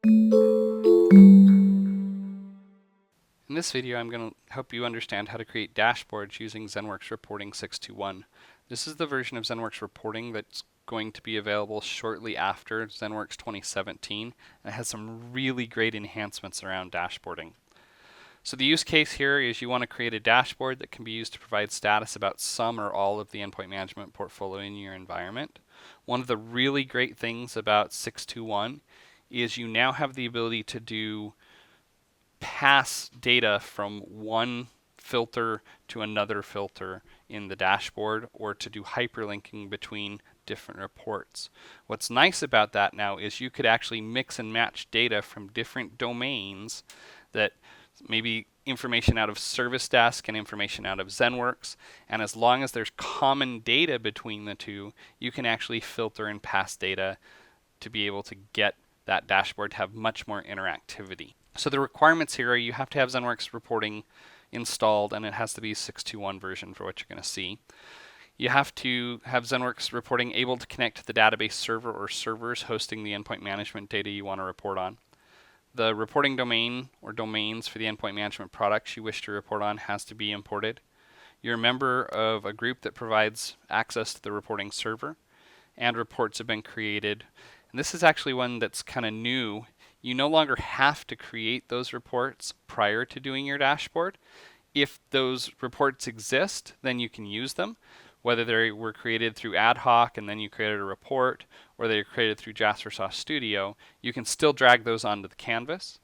In this video, I'm going to help you understand how to create dashboards using ZENworks Reporting 6.2.1. This is the version of ZENworks Reporting that's going to be available shortly after ZENworks 2017, and it has some really great enhancements around dashboarding. So the use case here is you want to create a dashboard that can be used to provide status about some or all of the endpoint management portfolio in your environment. One of the really great things about 6.2.1 is you now have the ability to pass data from one filter to another filter in the dashboard, or to do hyperlinking between different reports. What's nice about that now is you could actually mix and match data from different domains, that maybe information out of Service Desk and information out of ZENworks, and as long as there's common data between the two, you can actually filter and pass data to be able to get that dashboard to have much more interactivity. So the requirements here are you have to have ZENworks Reporting installed, and it has to be 6.2.1 version for what you're going to see. You have to have ZENworks Reporting able to connect to the database server or servers hosting the endpoint management data you want to report on. The reporting domain or domains for the endpoint management products you wish to report on has to be imported. You're a member of a group that provides access to the reporting server, and reports have been created. And this is actually one that's kind of new. You no longer have to create those reports prior to doing your dashboard. If those reports exist, then you can use them, whether they were created through ad hoc and then you created a report, or they were created through Jaspersoft Studio. You can still drag those onto the canvas.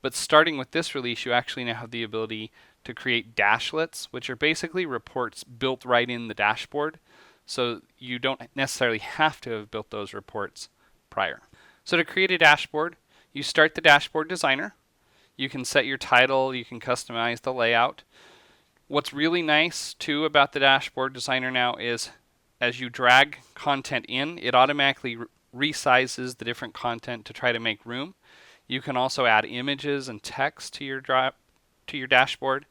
But starting with this release, you actually now have the ability to create dashlets, which are basically reports built right in the dashboard. So you don't necessarily have to have built those reports prior. So to create a dashboard, you start the dashboard designer. You can set your title, you can customize the layout. What's really nice too about the dashboard designer now is as you drag content in, it automatically resizes the different content to try to make room. You can also add images and text to your dashboard.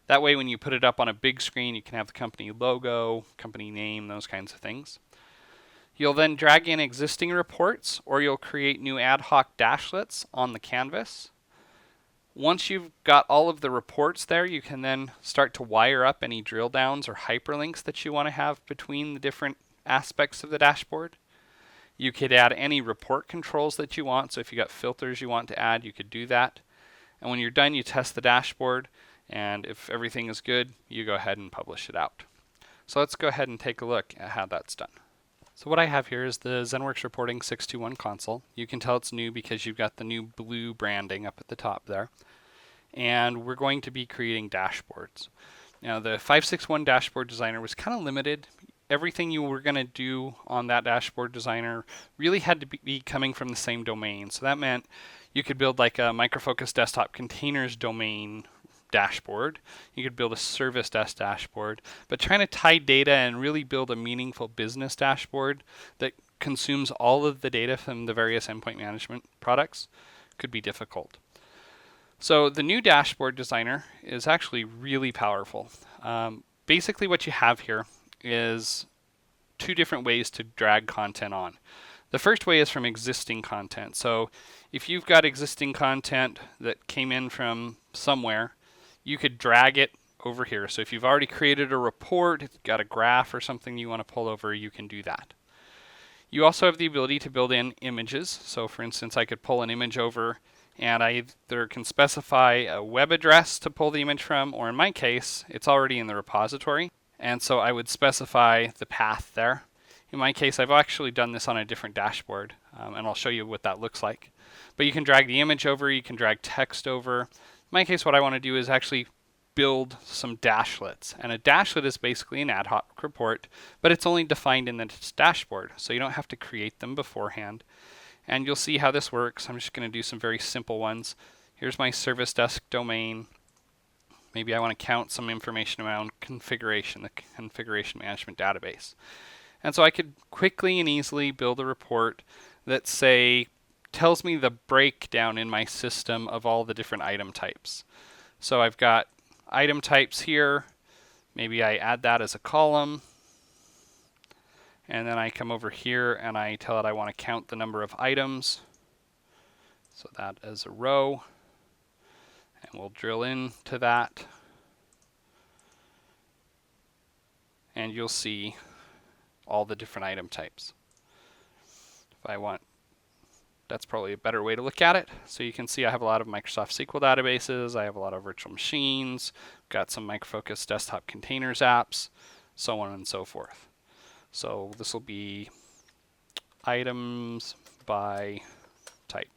That way when you put it up on a big screen, you can have the company logo, company name, those kinds of things. You'll then drag in existing reports, or you'll create new ad hoc dashlets on the canvas. Once you've got all of the reports there, you can then start to wire up any drill downs or hyperlinks that you want to have between the different aspects of the dashboard. You could add any report controls that you want. So if you got filters you want to add, you could do that. And when you're done, you test the dashboard, and if everything is good, you go ahead and publish it out. So let's go ahead and take a look at how that's done. So what I have here is the ZENworks Reporting 6.2.1 console. You can tell it's new because you've got the new blue branding up at the top there. And we're going to be creating dashboards. Now the 5.6.1 dashboard designer was kind of limited. Everything you were going to do on that dashboard designer really had to be coming from the same domain. So that meant you could build like a Micro Focus Desktop Containers domain dashboard. You could build a Service Desk dashboard, but trying to tie data and really build a meaningful business dashboard that consumes all of the data from the various endpoint management products could be difficult. So the new dashboard designer is actually really powerful. Basically what you have here is two different ways to drag content on. The first way is from existing content. So if you've got existing content that came in from somewhere, you could drag it over here. So if you've already created a report, it's got a graph or something you want to pull over, you can do that. You also have the ability to build in images. So for instance, I could pull an image over, and I either can specify a web address to pull the image from, or in my case, it's already in the repository. And so I would specify the path there. In my case, I've actually done this on a different dashboard, and I'll show you what that looks like. But you can drag the image over, you can drag text over. In my case, what I want to do is actually build some dashlets. And a dashlet is basically an ad hoc report, but it's only defined in this dashboard, so you don't have to create them beforehand. And you'll see how this works. I'm just going to do some very simple ones. Here's my Service Desk domain. Maybe I want to count some information around configuration, the configuration management database. And so I could quickly and easily build a report that, say, tells me the breakdown in my system of all the different item types. So I've got item types here. Maybe I add that as a column. And then I come over here and I tell it I want to count the number of items. So that as a row, and we'll drill into that. And you'll see all the different item types. If I want, that's probably a better way to look at it. So you can see I have a lot of Microsoft SQL databases, I have a lot of virtual machines, got some Micro Focus desktop containers apps, so on and so forth. So this will be items by type.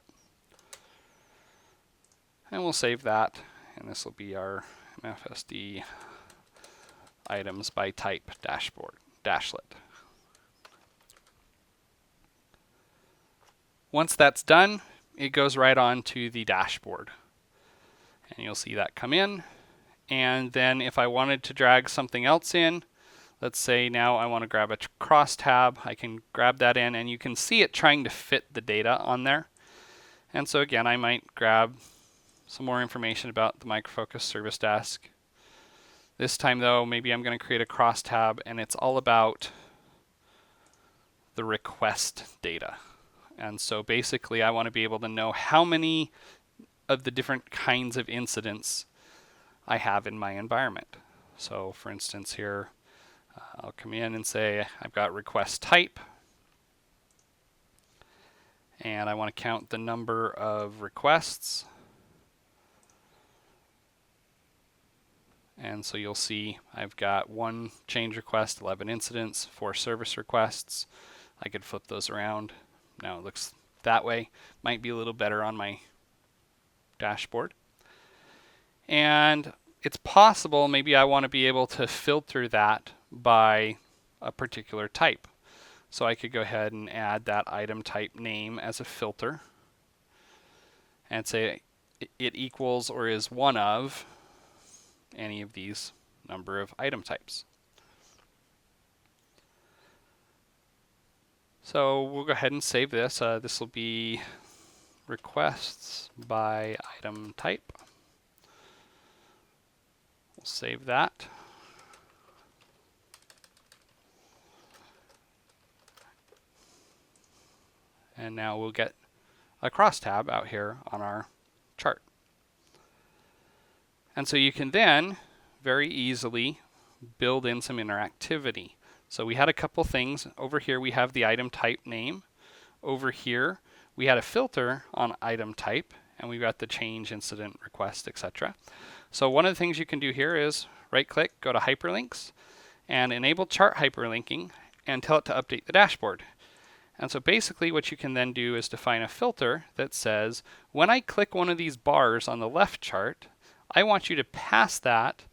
And we'll save that, and this will be our MFSD items by type dashlet. Once that's done, it goes right on to the dashboard. And you'll see that come in. And then if I wanted to drag something else in, let's say now I want to grab a crosstab, I can grab that in, and you can see it trying to fit the data on there. And so again, I might grab some more information about the Micro Focus service desk. This time though, maybe I'm going to create a crosstab, and it's all about the request data. And so basically I want to be able to know how many of the different kinds of incidents I have in my environment. So for instance here, I'll come in and say I've got request type, and I want to count the number of requests. And so you'll see I've got 1 change request, 11 incidents, 4 service requests. I could flip those around. Now it looks that way. Might be a little better on my dashboard. And it's possible maybe I want to be able to filter that by a particular type. So I could go ahead and add that item type name as a filter and say it equals or is one of any of these number of item types. So we'll go ahead and save this. This will be requests by item type. We'll save that. And now we'll get a crosstab out here on our chart. And so you can then very easily build in some interactivity. So we had a couple things. Over here we have the item type name. Over here we had a filter on item type, and we've got the change, incident, request, etc. So one of the things you can do here is right click, go to hyperlinks, and enable chart hyperlinking, and tell it to update the dashboard. And so basically what you can then do is define a filter that says, when I click one of these bars on the left chart, I want you to pass that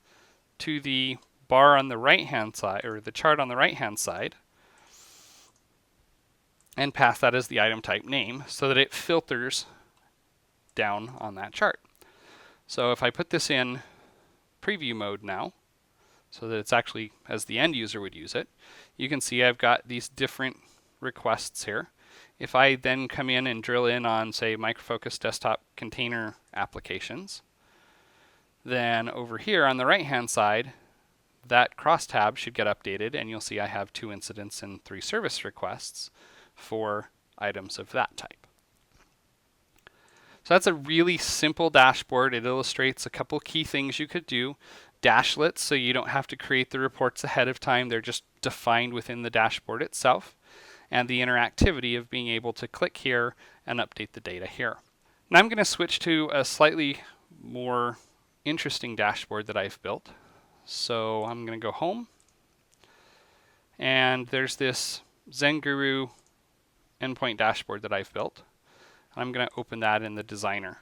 to the bar on the right hand side, or the chart on the right hand side, and pass that as the item type name so that it filters down on that chart. So if I put this in preview mode now, so that it's actually as the end user would use it, you can see I've got these different requests here. If I then come in and drill in on, say, Micro Focus desktop container applications, then over here on the right hand side, that crosstab should get updated, and you'll see I have 2 incidents and 3 service requests for items of that type. So that's a really simple dashboard. It illustrates a couple key things you could do. Dashlets, so you don't have to create the reports ahead of time. They're just defined within the dashboard itself. And the interactivity of being able to click here and update the data here. Now I'm going to switch to a slightly more interesting dashboard that I've built. So I'm going to go home, and there's this ZenGuru endpoint dashboard that I've built. I'm going to open that in the designer.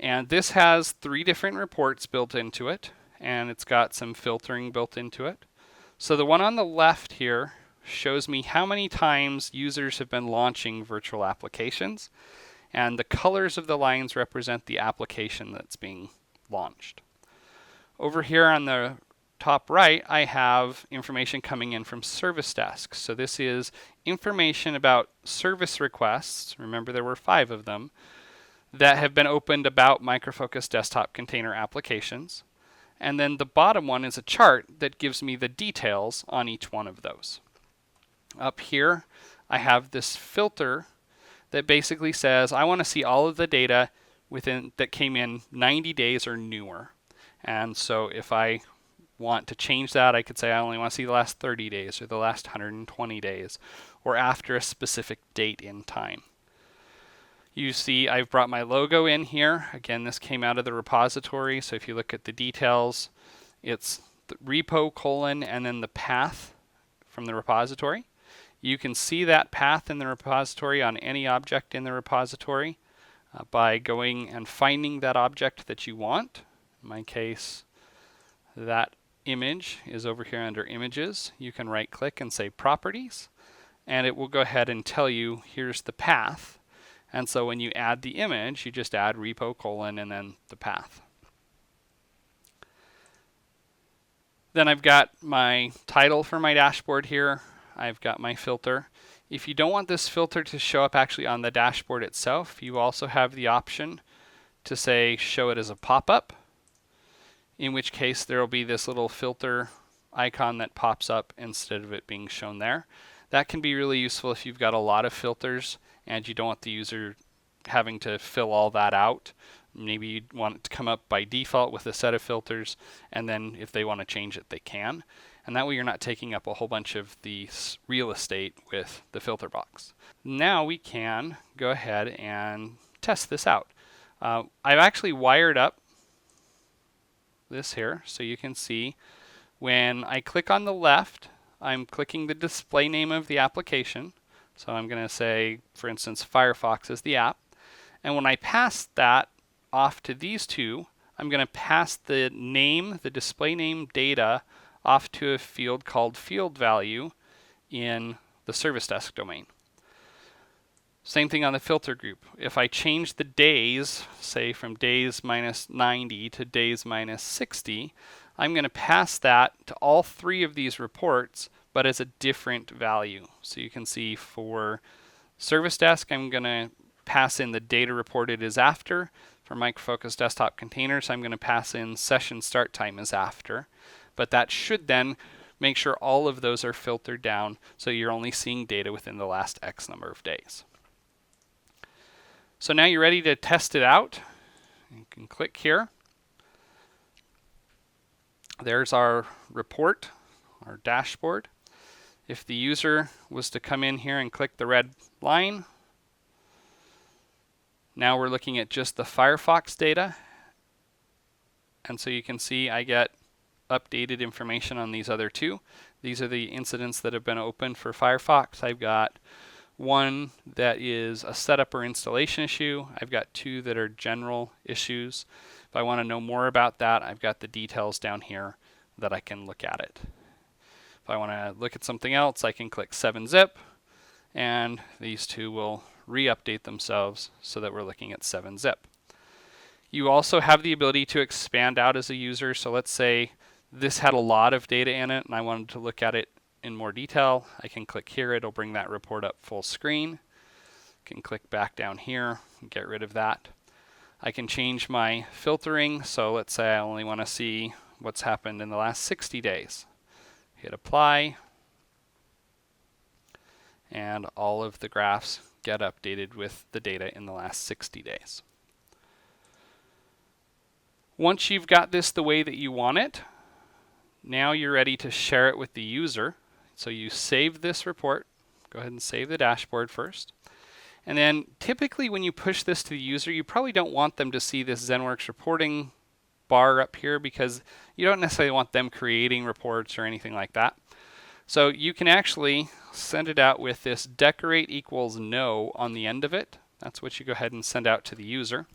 And this has 3 different reports built into it, and it's got some filtering built into it. So the one on the left here shows me how many times users have been launching virtual applications, and the colors of the lines represent the application that's being launched. Over here on the top right, I have information coming in from service desks. So this is information about service requests. Remember, there were 5 of them that have been opened about Micro Focus desktop container applications. And then the bottom one is a chart that gives me the details on each one of those. Up here, I have this filter that basically says I want to see all of the data that came in 90 days or newer. And so if I want to change that, I could say I only want to see the last 30 days or the last 120 days or after a specific date in time. You see I've brought my logo in here. Again, this came out of the repository, so if you look at the details, it's the repo : and then the path from the repository. You can see that path in the repository on any object in the repository by going and finding that object that you want. In my case, that image is over here under Images. You can right click and say Properties, and it will go ahead and tell you here's the path. And so when you add the image, you just add repo : and then the path. Then I've got my title for my dashboard here. I've got my filter. If you don't want this filter to show up actually on the dashboard itself, you also have the option to say show it as a pop-up, in which case there will be this little filter icon that pops up instead of it being shown there. That can be really useful if you've got a lot of filters and you don't want the user having to fill all that out. Maybe you want it to come up by default with a set of filters, and then if they want to change it, they can. And that way you're not taking up a whole bunch of the real estate with the filter box. Now we can go ahead and test this out. I've actually wired up this here so you can see when I click on the left, I'm clicking the display name of the application. So I'm going to say, for instance, Firefox is the app. And when I pass that off to these two, I'm going to pass the name, the display name data, off to a field called field value in the service desk domain. Same thing on the filter group. If I change the days, say from days minus 90 to days minus 60, I'm going to pass that to all three of these reports, but as a different value. So you can see for service desk, I'm going to pass in the data reported as after. For Micro Focus desktop containers, I'm going to pass in session start time as after. But that should then make sure all of those are filtered down so you're only seeing data within the last X number of days. So now you're ready to test it out. You can click here. There's our report, our dashboard. If the user was to come in here and click the red line, now we're looking at just the Firefox data. And so you can see I get updated information on these other two. These are the incidents that have been opened for Firefox. I've got one that is a setup or installation issue. I've got two that are general issues. If I want to know more about that, I've got the details down here that I can look at it. If I want to look at something else, I can click 7-zip, and these two will re-update themselves so that we're looking at 7-zip. You also have the ability to expand out as a user. So let's say this had a lot of data in it and I wanted to look at it in more detail. I can click here, it'll bring that report up full screen. I can click back down here and get rid of that. I can change my filtering. So let's say I only want to see what's happened in the last 60 days. Hit apply, and all of the graphs get updated with the data in the last 60 days. Once you've got this the way that you want it, now you're ready to share it with the user. So you save this report. Go ahead and save the dashboard first. And then typically when you push this to the user, you probably don't want them to see this ZENworks reporting bar up here because you don't necessarily want them creating reports or anything like that. So you can actually send it out with this decorate equals no on the end of it. That's what you go ahead and send out to the user.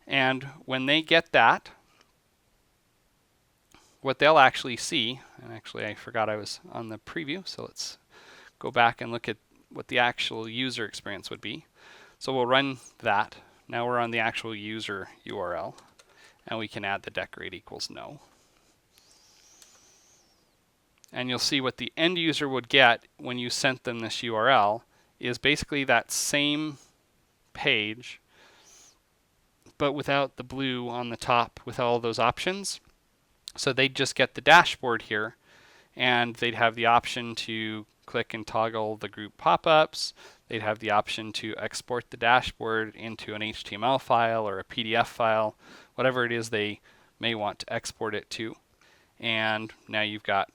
And when they get that, what they'll actually see, and actually I forgot I was on the preview, so let's go back and look at what the actual user experience would be. So we'll run that. Now we're on the actual user URL, and we can add the decorate equals no. And you'll see what the end user would get when you sent them this URL is basically that same page, but without the blue on the top with all those options. So they'd just get the dashboard here, and they'd have the option to click and toggle the group pop-ups. they'd have the option to export the dashboard into an HTML file or a PDF file, whatever it is they may want to export it to. And now you've got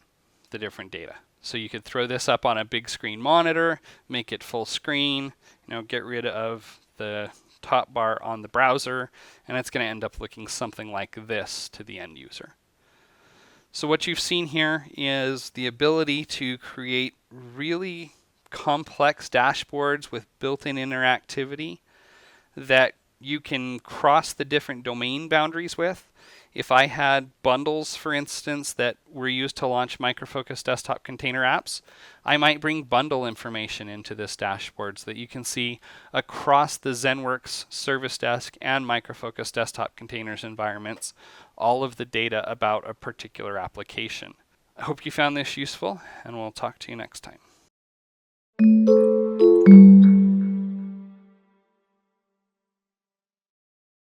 the different data. So you could throw this up on a big screen monitor, make it full screen, get rid of the top bar on the browser, and it's going to end up looking something like this to the end user. So what you've seen here is the ability to create really complex dashboards with built-in interactivity that you can cross the different domain boundaries with. If I had bundles, for instance, that were used to launch Micro Focus desktop container apps, I might bring bundle information into this dashboard so that you can see across the ZENworks Service Desk and Micro Focus desktop containers environments all of the data about a particular application. I hope you found this useful, and we'll talk to you next time.